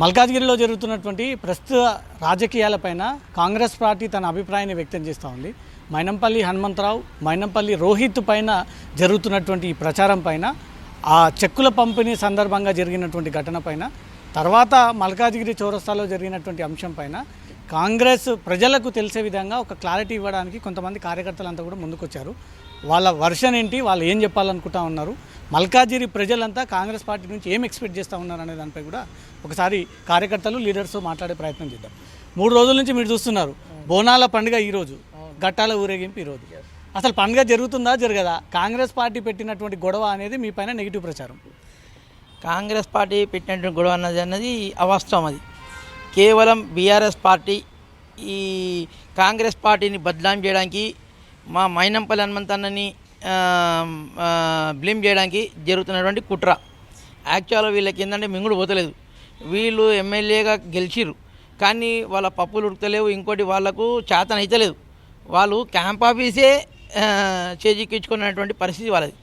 మల్కాజ్గిరిలో జరుగుతున్నటువంటి ప్రస్తుత రాజకీయాలపైన కాంగ్రెస్ పార్టీ తన అభిప్రాయాన్ని వ్యక్తం చేస్తూ ఉంది. మైనంపల్లి హనుమంతరావు, మైనంపల్లి రోహిత్ పైన జరుగుతున్నటువంటి ఈ ప్రచారం పైన, ఆ చెక్కుల పంపిణీ సందర్భంగా జరిగినటువంటి ఘటన పైన, తర్వాత మల్కాజ్గిరి చౌరస్తాలో జరిగినటువంటి అంశం పైన కాంగ్రెస్ ప్రజలకు తెలిసే విధంగా ఒక క్లారిటీ ఇవ్వడానికి కొంతమంది కార్యకర్తలంతా కూడా ముందుకొచ్చారు. వాళ్ళ వర్షన్ ఏంటి, వాళ్ళు ఏం చెప్పాలనుకుంటా ఉన్నారు, మల్కాజ్గిరి ప్రజలంతా కాంగ్రెస్ పార్టీ నుంచి ఏం ఎక్స్పెక్ట్ చేస్తూ ఉన్నారు అనే దానిపై కూడా ఒకసారి కార్యకర్తలు లీడర్స్తో మాట్లాడే ప్రయత్నం చేద్దాం. 3 రోజుల నుంచి మీరు చూస్తున్నారు, బోనాల పండుగ ఈరోజు, ఘట్టాల ఊరేగింపు ఈరోజు. అసలు పండుగ జరుగుతుందా జరగదా? కాంగ్రెస్ పార్టీ పెట్టినటువంటి గొడవ అనేది మీ పైన నెగిటివ్ ప్రచారం. కాంగ్రెస్ పార్టీ పెట్టినటువంటి గొడవ అన్నది అవాస్తవం. అది కేవలం బీఆర్ఎస్ పార్టీ ఈ కాంగ్రెస్ పార్టీని బదనాం చేయడానికి, మా మైనంపల్లి హనుమంతన్నని బ్లేమ్ చేయడానికి జరుగుతున్నటువంటి కుట్ర. యాక్చువల్గా వీళ్ళకి ఏంటంటే మింగుడు పోతలేదు. వీళ్ళు ఎమ్మెల్యేగా గెలిచిర్రు, కానీ వాళ్ళ పప్పులు ఉడతలేవు, ఇంకోటి వాళ్లకు చేతన అయితలేదు. వాళ్ళు క్యాంప్ ఆఫీసే చేజిక్కించుకున్నటువంటి పరిస్థితి వాళ్ళది.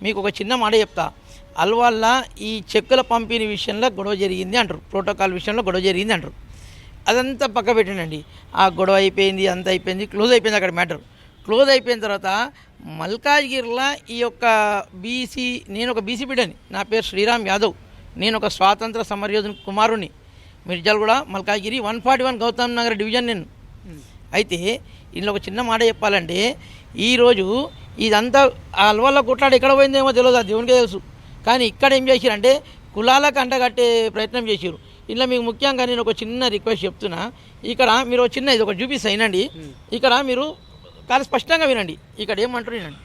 మీకు ఒక చిన్న మాట చెప్తా. అల్వాళ్ళ ఈ చెక్కుల పంపిణీ విషయంలో గొడవ జరిగింది అంటారు, ప్రోటోకాల్ విషయంలో గొడవ జరిగింది అంటారు. అదంతా పక్క పెట్టండి. ఆ గొడవ అయిపోయింది, అంత అయిపోయింది, క్లోజ్ అయిపోయింది. అక్కడ మ్యాటర్ క్లోజ్ అయిపోయిన తర్వాత మల్కాజ్గిరిలో ఈ యొక్క బీసీ, నేను ఒక బీసీ బిడ్డని, నా పేరు శ్రీరామ్ యాదవ్, నేను ఒక స్వాతంత్ర సమరయోధుని కుమారుని, మిర్జాలగూడ మల్కాజ్గిరి 141 గౌతమ్ నగర్ డివిజన్ నేను. అయితే ఇందులో ఒక చిన్న మాట చెప్పాలంటే, ఈరోజు ఇదంతా అల్వల్ల కొట్లాడి ఎక్కడ పోయిందేమో తెలియదు, ఆ దేవునికే తెలుసు. కానీ ఇక్కడ ఏం చేశారంటే కులాలకు అంటగట్టే ప్రయత్నం చేశారు. ఇలా మీకు ముఖ్యంగా నేను ఒక చిన్న రిక్వెస్ట్ చెప్తున్నా. ఇక్కడ మీరు ఒక చిన్న ఇది ఒక చూపిస్తా వినండి. ఇక్కడ మీరు చాలా స్పష్టంగా వినండి. ఇక్కడ ఏమంటారు వినండి.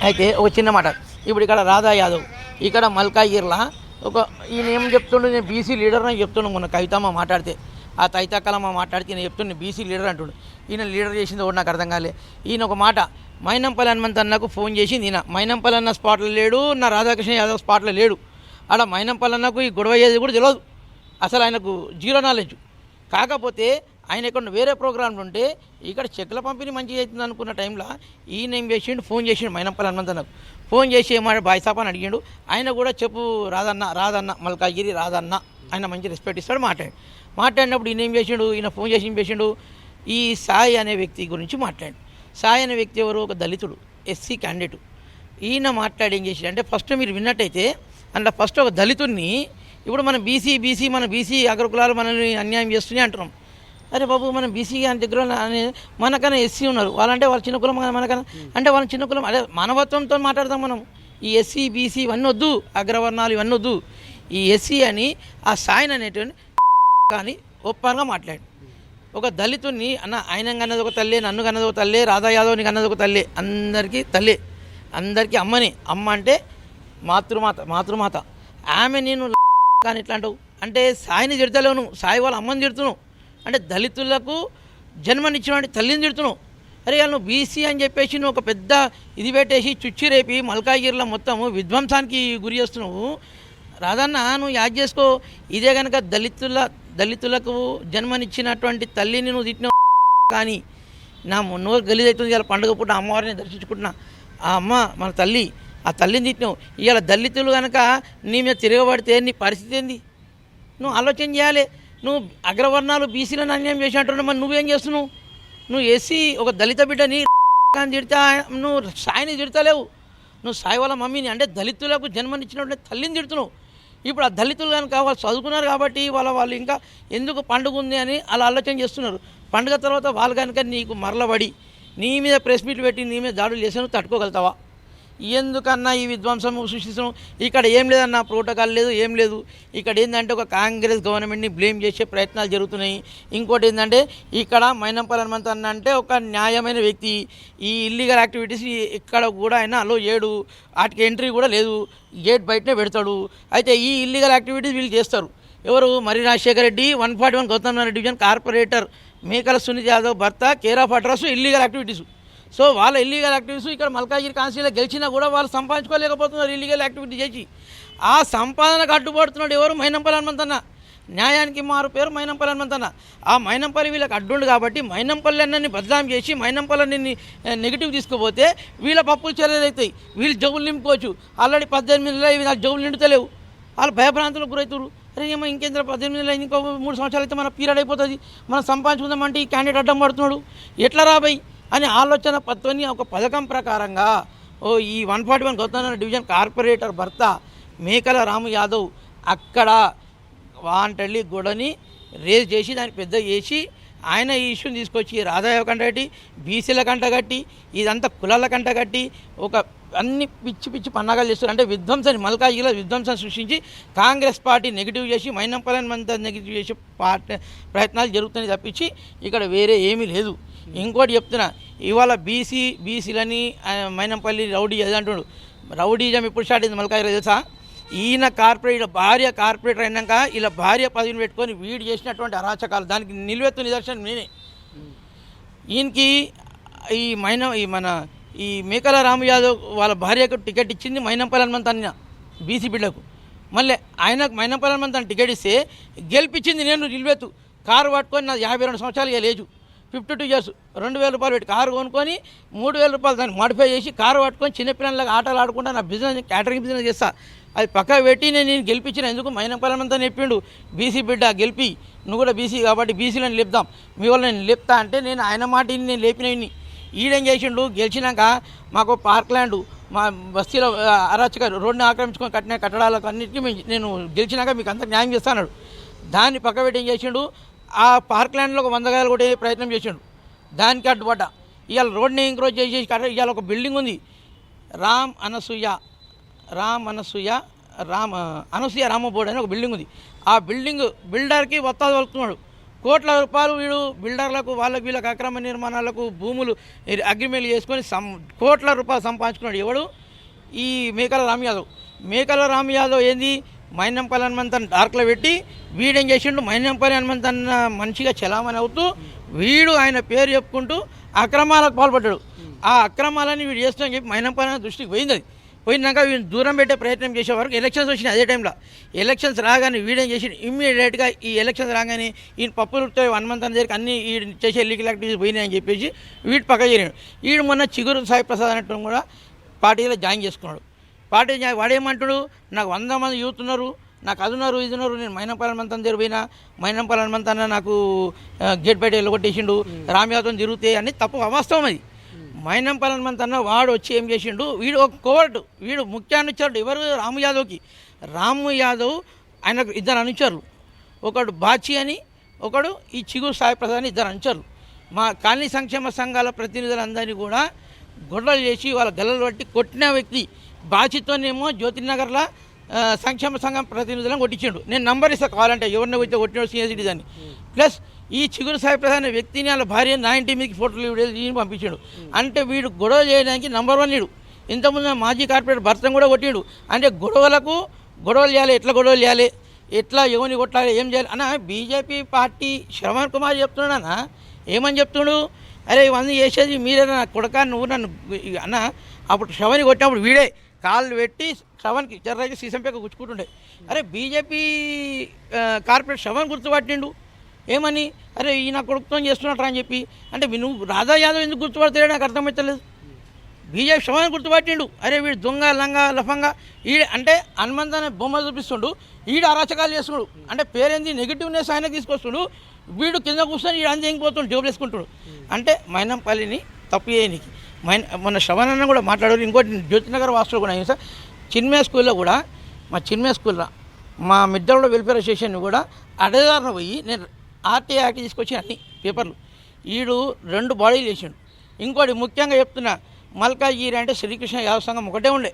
అయితే ఒక చిన్న మాట, ఇప్పుడు ఇక్కడ రాధా యాదవ్, ఇక్కడ మల్కాజ్గిరిలా ఒక ఈయన ఏం చెప్తుండే, నేను బీసీ లీడర్ అని చెప్తుండే. మొన్న కవితమ్మ మాట్లాడితే, ఆ తైతక్కలమ్మ మాట్లాడితే నేను చెప్తుండే బీసీ లీడర్ అంటుండే. ఈయన లీడర్ చేసింది ఒకటి నాకు అర్థం కాలే. ఈయన ఒక మాట, మైనంపల్లి హనుమంతన్నకు ఫోన్ చేసింది ఈయన. మైనంపల్లి అన్న స్పాట్లో లేడు, నా రాధాకృష్ణ యాదవ్ స్పాట్లో లేడు. ఆడ మైనంపల్లి అన్నకు ఈ గొడవ అయ్యేది కూడా తెలియదు, అసలు ఆయనకు జీరో నాలెడ్జ్. కాకపోతే ఆయన ఇక్కడ వేరే ప్రోగ్రాంలు ఉంటే ఇక్కడ చెక్కుల పంపిణీ మంచిగా అవుతుంది అనుకున్న టైంలో ఈయన ఏం చేసిండు, ఫోన్ చేసిండు మైనంపల్లి హనుమంతన్నకు. ఫోన్ చేసి ఏమాట బాయ్సాప్ అని అడిగిండు. ఆయన కూడా చెప్పు రాదన్న మల్కాజ్గిరి రాదన్న, ఆయన మంచి రెస్పెక్ట్ ఇస్తాడు. మాట్లాడినప్పుడు ఈయన ఏం చేసిండు, ఈయన ఫోన్ చేసి ఏం చేసిండు, ఈ సాయి అనే వ్యక్తి గురించి మాట్లాడు. సాయి అనే వ్యక్తి ఎవరు, ఒక దళితుడు, ఎస్సీ క్యాండిడేటు. ఈయన మాట్లాడి ఏం చేసిండు అంటే, ఫస్ట్ మీరు విన్నట్టయితే అందులో ఫస్ట్ ఒక దళితుడిని, ఇప్పుడు మనం బీసీ మన బీసీ అగ్రకులాలు మనల్ని అన్యాయం చేస్తున్నాయి అంటున్నాం. అరే బాబు, మనం బీసీ దగ్గర మనకన్నా ఎస్సీ ఉన్నారు, వాళ్ళంటే వాళ్ళ చిన్న కులం, మనకన్నా అంటే వాళ్ళ చిన్న కులం. అదే మానవత్వంతో మాట్లాడతాం మనం. ఈ ఎస్సీ బీసీ ఇవన్నీ వద్దు, అగ్రవర్ణాలు ఇవన్నీ వద్దు. ఈ ఎస్సీ అని ఆ సాయిని అనేటువంటి కానీ ఒప్పంగా మాట్లాడు. ఒక దళితుడిని అన్న, ఆయన కన్నది ఒక తల్లే, నన్ను కన్నది ఒక తల్లే, రాధా యాదవ్ని కన్నది ఒక తల్లే, అందరికీ తల్లే, అందరికీ అమ్మనే. అమ్మ అంటే మాతృమాత. ఆమె నేను కానీ ఇట్లా అంటావు అంటే సాయిని తిడతలేవు నువ్వు, సాయి వాళ్ళ అమ్మని తిడుతున్నావు. అంటే దళితులకు జన్మనిచ్చినటువంటి తల్లిని తిడుతున్నావు. అరే వాళ్ళు నువ్వు బీసీ అని చెప్పేసి నువ్వు ఒక పెద్ద ఇది పెట్టేసి చుచ్చి రేపి మల్కాజ్గిరిలో మొత్తము విధ్వంసానికి గురి చేస్తున్నావు. రాదన్న, నువ్వు యాద్ చేసుకో. ఇదే కనుక దళితులకు జన్మనిచ్చినటువంటి తల్లిని నువ్వు తిట్టినావు. కానీ నా నోరు గలీజ్ అవుతుంది. ఇలా పండుగ పూట అమ్మవారిని దర్శించుకుంటున్నా, ఆ అమ్మ మన తల్లి, ఆ తల్లిని తిట్టినావు. ఇవాళ దళితులు కనుక నీ మీద తిరగబడితే నీ పరిస్థితి ఏంది? నువ్వు ఆలోచన చేయాలి. నువ్వు అగ్రవర్ణాలు బీసీలను అన్యాయం చేసినట్టు మరి నువ్వేం చేస్తున్నావు? నువ్వు ఎస్సీ ఒక దళిత బిడ్డని తిడతా, నువ్వు సాయిని తిడతలేవు. నువ్వు సాయి వాళ్ళ మమ్మీని అంటే దళితులకు జన్మనిచ్చినటువంటి తల్లిని తిడుతున్నావు. ఇప్పుడు ఆ దళితులు కనుక వాళ్ళు చదువుకున్నారు కాబట్టి వాళ్ళు ఇంకా ఎందుకు పండుగ ఉంది అని అలా ఆలోచన చేస్తున్నారు. పండుగ తర్వాత వాళ్ళు కనుక నీకు మరలబడి నీ మీద ప్రెస్ మీట్లు పెట్టి నీ మీద దాడులు చేసి నువ్వు తట్టుకోగలుగుతావా? ఎందుకన్నా ఈ విధ్వంసం సృష్టిస్తున్నాం? ఇక్కడ ఏం లేదన్నా, ప్రోటోకాల్ లేదు, ఏం లేదు. ఇక్కడ ఏంటంటే ఒక కాంగ్రెస్ గవర్నమెంట్ని బ్లేమ్ చేసే ప్రయత్నాలు జరుగుతున్నాయి. ఇంకోటి ఏంటంటే ఇక్కడ మైనంపల్లి హనుమంతన్న అంటే ఒక న్యాయమైన వ్యక్తి. ఈ ఇల్లీగల్ యాక్టివిటీస్ ఎక్కడ కూడా ఆయన అలో చేయడు, వాటికి ఎంట్రీ కూడా లేదు, గేట్ బయటనే పెడతాడు. అయితే ఈ ఇల్లీగల్ యాక్టివిటీస్ వీళ్ళు చేస్తారు. ఎవరు? మరి రాజశేఖర రెడ్డి 141 గౌతమ్ నగర్ డివిజన్ కార్పొరేటర్ మేకల సునీత్ యాదవ్ భర్త, care of address, illegal activities. So వాళ్ళ ఇల్లీగల్ యాక్టివిటీస్ ఇక్కడ మల్కాజిగిరి కాన్స్టిట్యూన్సీలో గెలిచినా కూడా వాళ్ళు సంపాదించుకోలేకపోతున్నారు ఇల్లీగల్ యాక్టివిటీ చేసి. ఆ సంపాదనకు అడ్డుపడుతున్నాడు ఎవరు? మైనంపల్లి హనుమంతన్న. న్యాయానికి మారు పేరు మైనంపల్లి హనుమంతన్న. ఆ మైనంపల్లి వీళ్ళకి అడ్డుండు కాబట్టి మైనంపల్లి అన్నని బదనాం చేసి మైనంపల్లిని నెగిటివ్ తీసుకుపోతే వీళ్ళ పప్పులు చర్యలు అవుతాయి, వీళ్ళు జబ్బులు నింపుకోవచ్చు. ఆల్రెడీ 18 నెలలు వాళ్ళు జబ్బులు నిండుతలేవు, వాళ్ళు భయభ్రాంతులకు గురవుతారు. అరే ఏమో ఇంకేంద్ర 18 నెలలు ఇంకో 3 సంవత్సరాలు అయితే మన పీరియడ్ అయిపోతుంది, మనం సంపాదించుకుందామంటే ఈ క్యాండిడేట్ అడ్డం పడుతున్నాడు, ఎట్లా రాబోయి అని ఆలోచన పత్తుని ఒక పథకం ప్రకారంగా ఈ 141 గౌతమ్ డివిజన్ కార్పొరేటర్ భర్త మేకల రాము యాదవ్ అక్కడ వాంటల్లి గొడవని రేజ్ చేసి దాన్ని పెద్ద చేసి ఆయన ఈ ఇష్యూని తీసుకొచ్చి రాధాయాదవ్ కంటగట్టి, బీసీల కంటగట్టి, ఇదంతా కులాల కంటగట్టి ఒక అన్ని పిచ్చి పిచ్చి పన్నాగాలు చేస్తారు. అంటే విధ్వంసాన్ని మల్కాజిగిరిలో విధ్వంసాన్ని సృష్టించి కాంగ్రెస్ పార్టీ నెగిటివ్ చేసి మైనంపల్లిని మంతా నెగిటివ్ చేసే ప్రయత్నాలు జరుగుతున్నాయి తప్పించి ఇక్కడ వేరే ఏమీ లేదు. ఇంకోటి చెప్తున్నా, ఇవాళ బీసీలని మైనంపల్లి రౌడీ అది అంటున్నాడు. రౌడీజం ఎప్పుడు స్టార్ట్ అయింది మల్కాజిగిరిలో తెలుసా? ఈయన భార్య కార్పొరేటర్ అయినాక ఇలా భార్య పదవిని పెట్టుకొని వీడు చేసినటువంటి అరాచకాలు దానికి నిలువెత్తు నిదర్శనం నేనే. ఈయనకి ఈ మేకల రాము యాదవ్ వాళ్ళ భార్యకు టికెట్ ఇచ్చింది మైనంపల్లి హనుమంతన్న బీసీ బిడ్డకు. మళ్ళీ ఆయనకు మైనంపల్లి హనుమంతన్న టికెట్ ఇస్తే గెలిపించింది నేను నిలువెత్తు. కారు పట్టుకొని నాది 52 సంవత్సరాలు ఇక లేదు, 52 years, 2,000 రూపాయలు పెట్టి కారు కొనుక్కొని 3,000 రూపాయలు దాన్ని మాడిఫై చేసి కారు పట్టుకొని చిన్నపిల్లలకి ఆటలు ఆడుకుంటా నా బిజినెస్ క్యాటరింగ్ బిజినెస్ చేస్తా. అది పక్క పెట్టి నేను గెలిపించిన ఎందుకు మైనంపల్లి హనుమంతన్న చెప్పిండు బీసీ బిడ్డ గెలిపి నువ్వు కూడా బీసీ కాబట్టి బీసీలను లేపుదాం, మీ వాళ్ళు నేను లేపుతా అంటే నేను ఆయన మాటని నేను లేపినవి. ఈడేం చేసిండు, గెలిచినాక మాకు పార్క్ ల్యాండ్ మా బస్తీలో అరాచక రోడ్ని ఆక్రమించుకొని కట్టిన కట్టడాలకు అన్నిటికీ నేను గెలిచినాక మీకు అంత న్యాయం చేస్తాడు. దాన్ని పక్క పెట్టి ఏం చేసిండు, ఆ పార్క్ ల్యాండ్లో ఒక 100 గజాలు కొట్టే ప్రయత్నం చేసిండు. దానికి అడ్డుపడ్డా. ఇవాళ రోడ్ని ఎంక్రోచ్ చేసి ఇవాళ ఒక బిల్డింగ్ ఉంది అనసూయ రామబోర్డు అని ఒక బిల్డింగ్ ఉంది. ఆ బిల్డర్కి వత్తాలు వలుపుతున్నాడు. కోట్ల రూపాయలు వీడు బిల్డర్లకు వీళ్ళకి అక్రమ నిర్మాణాలకు భూములు అగ్రిమెంట్లు చేసుకొని కోట్ల రూపాయలు సంపాదించుకున్నాడు. ఎవడు? ఈ మేకల రాము యాదవ్ ఏంది మైనంపల్లి హనుమంతన్న డార్క్లో పెట్టి వీడేం చేసిండు, మైనంపల్లి హనుమంతన్న మనిషిగా చలామణి అవుతూ వీడు ఆయన పేరు చెప్పుకుంటూ అక్రమాలకు పాల్పడ్డాడు. ఆ అక్రమాలని వీడు చేస్తామని చెప్పి మైనంపల్లి దృష్టికి పోయింది. అది పోయినాక వీళ్ళు దూరం పెట్టే ప్రయత్నం చేసే వరకు ఎలక్షన్స్ వచ్చినాయి. అదే టైంలో ఎలక్షన్స్ రాగానే వీడేం చేసి ఇమ్మీడియట్గా ఈ ఎలక్షన్స్ రాగానే ఈయన పప్పులు హనుమంతన్న దగ్గరికి అన్ని ఈ చేసే లీగల్ యాక్టివిటీస్ పోయినాయని చెప్పేసి వీడు పక్క చేరాడు. వీడు మొన్న చిగురు సాయి ప్రసాద్ అనేట్టు కూడా పార్టీలో జాయిన్ చేసుకున్నాడు. పార్టీ వాడేమంటాడు, నాకు 100 మంది యూత్ ఉన్నారు, నాకు అది ఉన్నారు ఇది ఉన్నారు, నేను మైనంపల్లి హనుమంతన్న దగ్గర పోయినా మైనంపల్లి హనుమంతన్న నాకు గేట్ బయట వెళ్ళగొట్టేసిండు, రామ్యాదవ్ తిరుగుతే అని తప్పు అవాస్తవం. అది మైనంపల్లి హనుమంతన్న వాడు వచ్చి ఏం చేసిండు, వీడు ఒక కోవర్టు, వీడు ముఖ్య అనుచరుడు. ఎవరు? రాము యాదవ్ ఆయనకు 2 అనుచరులు, ఒకడు బాచి అని ఒకడు ఈ చిగురు సాయి ప్రసాద్ అని 2 అనుచరులు. మా కాలనీ సంక్షేమ సంఘాల ప్రతినిధులందరినీ కూడా గొడవలు చేసి వాళ్ళ గల్లలు పట్టి కొట్టిన వ్యక్తి. బాచితోనేమో జ్యోతినగర్లో సంక్షేమ సంఘం ప్రతినిధులను కొట్టించాడు. నేను నంబర్ ఇస్తా కావాలంటే ఎవరిని పోతే కొట్టినాడు సీనియర్ సిటిజన్. ప్లస్ ఈ చిగురు సాయి ప్రసాద్ అనే వ్యక్తిని వాళ్ళ భార్య 90 మీదకి ఫోటోలు వీడియోలు పంపించాడు. అంటే వీడు గొడవ చేయడానికి నంబర్ 1 వీడు. ఇంతకుముందు మాజీ కార్పొరేటర్ భర్తను కూడా కొట్టిండు. అంటే గొడవలు చేయాలి, ఎట్లా గొడవలు చేయాలి, ఎట్లా ఎవరిని కొట్టాలి, ఏం చేయాలి అన్న. బీజేపీ పార్టీ శ్రవణ్ కుమార్ చెప్తున్నాడు అన్న, ఏమని చెప్తున్నాడు, అరే ఇవన్నీ చేసేది మీరే నా కొడక, నువ్వు నన్ను అన్న. అప్పుడు శ్రవణి కొట్టినప్పుడు వీడే కాళ్ళు పెట్టి శ్రవణ్కి జర్రాకి సీసంపేక గుచ్చుకుంటుండే. అరే బీజేపీ కార్పొరేట్ శ్రవణ్ గుర్తుపట్టిండు. ఏమని, అరే ఈయన కొడుకుతో చేస్తున్నట్రా అని చెప్పి. అంటే నువ్వు రాధా యాదవ్ ఎందుకు గుర్తుపడతాడో నాకు అర్థమవుతలేదు. బీజేపీ శ్రవణ్ గుర్తుపట్టిండు. అరే వీడు దొంగ లంగా లఫంగా అంటే హనుమంతన్న బొమ్మ చూపిస్తుండు, ఈడు అరాచకాలు చేస్తున్నాడు. అంటే పేరేంది నెగిటివ్నెస్ ఆయన తీసుకొస్తుడు. వీడు కింద కూర్చొని వీడు అంతా ఎంగిపోతుండు, జోబులు వేసుకుంటాడు. అంటే మైనంపల్లిని తప్పు చేయనికి మొన్న శ్రవణ్ అన్న కూడా మాట్లాడారు. ఇంకోటి జ్యోతినగర్ వాసులు కూడా సార్, చిన్మయ స్కూల్లో కూడా మా మిద్దెలో వెల్ఫేర్ అసోసియేషన్ కూడా అడేదారిన పోయి నేను ఆర్టీఐ యాక్ట్ తీసుకొచ్చి అన్ని పేపర్లు ఈడు 2 బాడీలు వేసాడు. ఇంకోటి ముఖ్యంగా చెప్తున్నా, మల్కాజిగిరి అంటే శ్రీకృష్ణ యాదవ్ సంఘం ఒకటే ఉండే.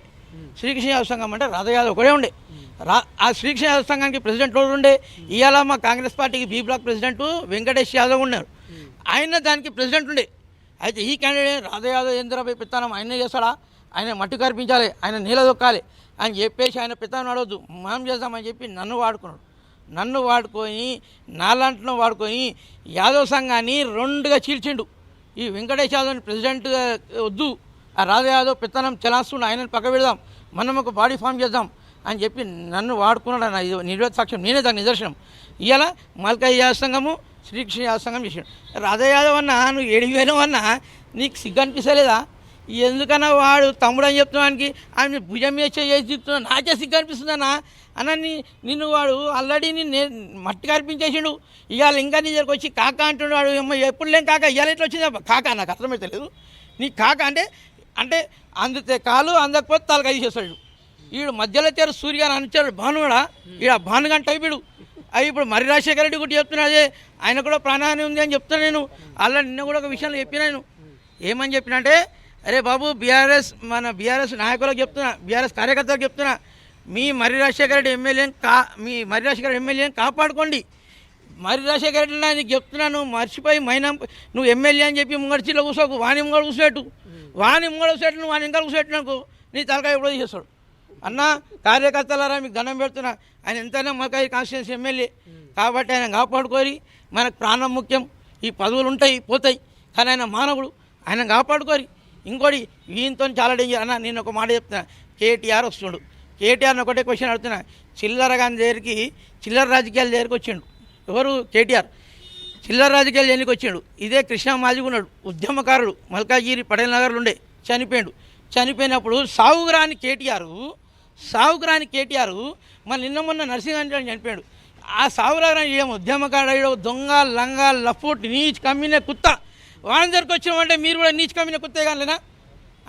శ్రీకృష్ణ యాదవ్ సంఘం అంటే రాధా యాదవ్ ఒకటే ఉండే. ఆ శ్రీకృష్ణ యాదవ్ సంఘానికి ప్రెసిడెంట్ ఎవరు ఉండే? ఇవాళ మా కాంగ్రెస్ పార్టీకి B block president Venkatesh Yadav ఉన్నారు. ఆయన దానికి ప్రెసిడెంట్ ఉండే. అయితే ఈ క్యాండిడేట్ రాధా యాదవ్ ఏంద్రపై పెత్తనం ఆయనే చేస్తాడా, ఆయన మట్టి కనిపించాలి, ఆయన నీళ్ళ దొక్కాలి అని చెప్పేసి ఆయన పెత్తనం అడవద్దు, మనం చేద్దామని చెప్పి నన్ను వాడుకొని నాలాంటిలో వాడుకొని యాదవ్ సంఘాన్ని 2గా చీల్చిండు. ఈ వెంకటేష్ యాదవ్ని ప్రెసిడెంట్గా వద్దు, ఆ రాధా యాదవ్ పెత్తనం చెలాస్తుండే, ఆయనను పక్క పెడదాం, మనం ఒక బాడీ ఫామ్ చేద్దాం అని చెప్పి నన్ను వాడుకున్నాడు అన్న. ఇది నిర్వేద సాక్ష్యం, నేనే దాని నిదర్శనం. ఇవాళ మల్కాయి యాదవ్ సంఘము, శ్రీకృష్ణ యాదవ్ సంఘం చేసాడు. రాధా యాదవ్ అన్న నువ్వు 7,000 అన్నా నీకు సిగ్గు అనిపిస్తలేదా? ఎందుకన్నా వాడు తమ్ముడు అని చెప్తున్నానికి ఆయన భుజం మీద చేసి చెప్తున్నా, నాకే సిగ్గు అనిపిస్తుందన్నా అన్న. నిన్ను వాడు ఆల్రెడీ నిన్ను మట్టి కనిపించేసిండు. ఇవాళ ఇంకా నీ దగ్గరకు వచ్చి కాక అంటున్నాడు. ఎప్పుడు లేని కాక ఇవాళ ఎట్లా వచ్చిందా కాక? నాకు అర్థమైతే లేదు. నీ కాక అంటే అందితే కాలు, అందకపోతే తలకాయ తీసేస్తాడు. వీడు మధ్యలో తేరు సూర్య అని అనిచాడు భానుడా, ఈడ భానుగంట అయిపోయాడు. అవి ఇప్పుడు మరి రాజశేఖర రెడ్డి కూడా చెప్తున్నాదే, ఆయన కూడా ప్రాణహాని ఉంది అని చెప్తున్నా నేను. అలా నిన్న కూడా ఒక విషయంలో చెప్పినా నేను. ఏమని చెప్పినా అంటే, అరే బాబు బీఆర్ఎస్ నాయకులకు చెప్తున్నా, బీఆర్ఎస్ కార్యకర్తలకు చెప్తున్నా, మీ మర్రి రాజశేఖర రెడ్డి ఎమ్మెల్యేని కాపాడుకోండి. మర్రి రాజశేఖర రెడ్డి నీకు చెప్తున్నాను, మర్చిపోయి నువ్వు ఎమ్మెల్యే అని చెప్పి ముంగడిచీలో కూర్చోకు, వాని ముంగడు కూర్చోట్టు నువ్వు వాని ఇంకా కూర్చోట్టు నీ తలకాయ ఎప్పుడో చేస్తాడు. అన్న కార్యకర్తలారా మీకు దండం పెడుతున్నా, ఆయన ఎంతైనా మల్కాయి కాన్స్టిట్యున్సీ ఎమ్మెల్యే కాబట్టి ఆయన కాపాడుకోరి. మనకు ప్రాణం ముఖ్యం. ఈ పదవులు ఉంటాయి పోతాయి, కానీ ఆయన మానవుడు, ఆయన కాపాడుకోరి. ఇంకోటి వీనితో చాలా డేంజర్ అన్న. నేను ఒక మాట చెప్తున్నా, కేటీఆర్ వస్తున్నాడు. కేటీఆర్ని ఒకటే క్వశ్చన్ అడుగుతున్నా, చిల్లర రాజకీయాల దగ్గరికి వచ్చిండు. ఎవరు? కేటీఆర్ చిల్లర రాజకీయాలు ఎన్నికి వచ్చిండు. ఇదే కృష్ణా మాజీ ఉన్నాడు, ఉద్యమకారుడు, మల్కాజిగిరి పటేల్ నగర్లో ఉండే, చనిపోయినప్పుడు సావుకురాని కేటీఆర్ మళ్ళీ నిన్న మొన్న నరసింహారెడ్డి చనిపోయాడు. ఆ సావురాని ఉద్యమకారుడు, దొంగ లంగా లఫూట్ నీచ్ కమ్మిన కుత్త, వాని దగ్గరికి వచ్చినామంటే మీరు కూడా నీచ్ కమ్మిన కుత్తే కాలేనా?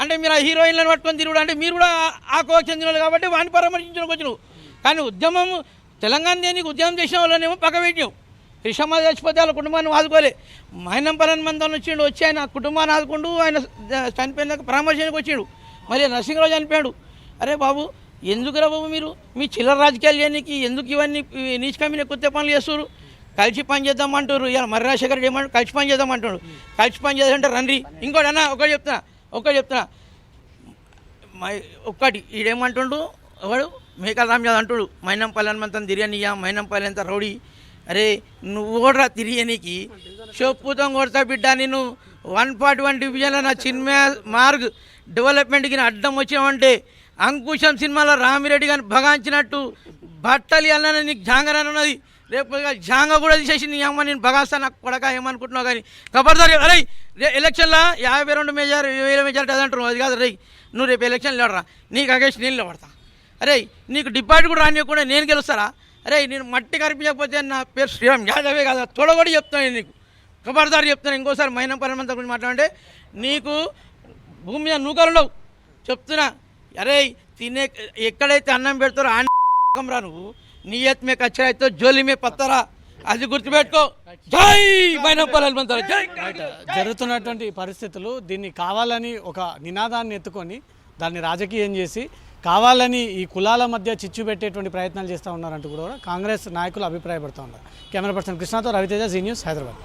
అంటే మీరు ఆ హీరోయిన్లను పట్టుకొని తిరుగుడు అంటే మీరు కూడా ఆ కోవకు చెందిన వాళ్ళు కాబట్టి వాడిని పరామర్శించడానికి వచ్చినావు. కానీ ఉద్యమం తెలంగాణ దేనికి ఉద్యమం చేసిన వాళ్ళనేమో పక్క పెట్టినావు. కృష్ణమ్మ చచ్చిపోతే వాళ్ళ కుటుంబాన్ని ఆదుకోలే. మైనంపల్లి మందని వచ్చి ఆయన కుటుంబాన్ని ఆదుకుంటూ ఆయన చనిపోయినాక పరామర్శకు వచ్చిండు. మరి నరసింహరావు చనిపోయాడు. అరే బాబు ఎందుకురా బాబు మీరు మీ చిల్లర రాజకీయాలు చేయడానికి ఎందుకు ఇవన్నీ నీచకమైన కొత్త పనులు చేస్తారు? కలిసి పని చేద్దామంటారు. ఇలా మర్రి రాజశేఖర రెడ్డి ఏమంటారు? కలిసి పని చేద్దామంటాడు. కలిసి పని చేద్దామంటే రండి. ఇంకోటి అన్న ఒకటి చెప్తున్నా ఒక్కటి ఈడేమంటుండు, ఎవడు మేకల రామ్యాద్ అంటుడు, మైనంపల్లి హనుమంతం తిరియనియా, మైనంపల్లి ఎంత రౌడీ. అరే నువ్వు కూడా తిరియనికి చెప్పుతో కొడతా బిడ్డ. నేను 141 డివిజన్లో నా చిన్మయ మార్గ్ డెవలప్మెంట్కి అడ్డం వచ్చామంటే అంకుశం సినిమాలో రామిరెడ్డి గారిని భగాంచినట్టు బట్టలు అన్న నీకు జాంగరాని ఉన్నది. రేపు జాంగ కూడా తీసేసి నీ అమ్మ నేను భగాస్తా నాకు కొడక ఏమనుకుంటున్నావు. కానీ ఖబర్దారి అరే ఎలక్షన్లో 52,000 మెజారిటీ అదంటారు. అది కాదు రే, నువ్వు రేపు ఎలక్షన్ నిలబడరా, నీకు అగేసి నేను నిలబడతా. అరే నీకు డిపాజిట్ కూడా రానియకుండా నేను గెలుస్తారా? అరే నేను మట్టి కనిపించకపోతే నా పేరు శ్రీరామ్ యాదవే కాదా తొడగొడి చెప్తాను నీకు. ఖబర్దారి చెప్తాను. ఇంకోసారి మైనంపల్లి హనుమంత గురించి మాట్లాడంటే నీకు భూమి మీద నూకలుండవు చెప్తున్నా. అరే ఎక్కడైతే అన్నం పెడతారో రా నువ్వు, నీయత్ మే కచ్చరా అయితే జోలి మే పత్తరా, అది గుర్తుపెట్టుకో. జై మైనంపల్లి హనుమంత జై. జరుగుతున్నటువంటి పరిస్థితులు దీన్ని కావాలని ఒక నినాదాన్ని ఎత్తుకొని దాన్ని రాజకీయం చేసి కావాలని ఈ కులాల మధ్య చిచ్చు పెట్టేటువంటి ప్రయత్నాలు చేస్తూ ఉన్నారంటూ కూడా కాంగ్రెస్ నాయకులు అభిప్రాయపడుతూ ఉన్నారు. కెమెరా పర్సన్ కృష్ణతో రవితేజ, జీ న్యూస్, హైదరాబాద్.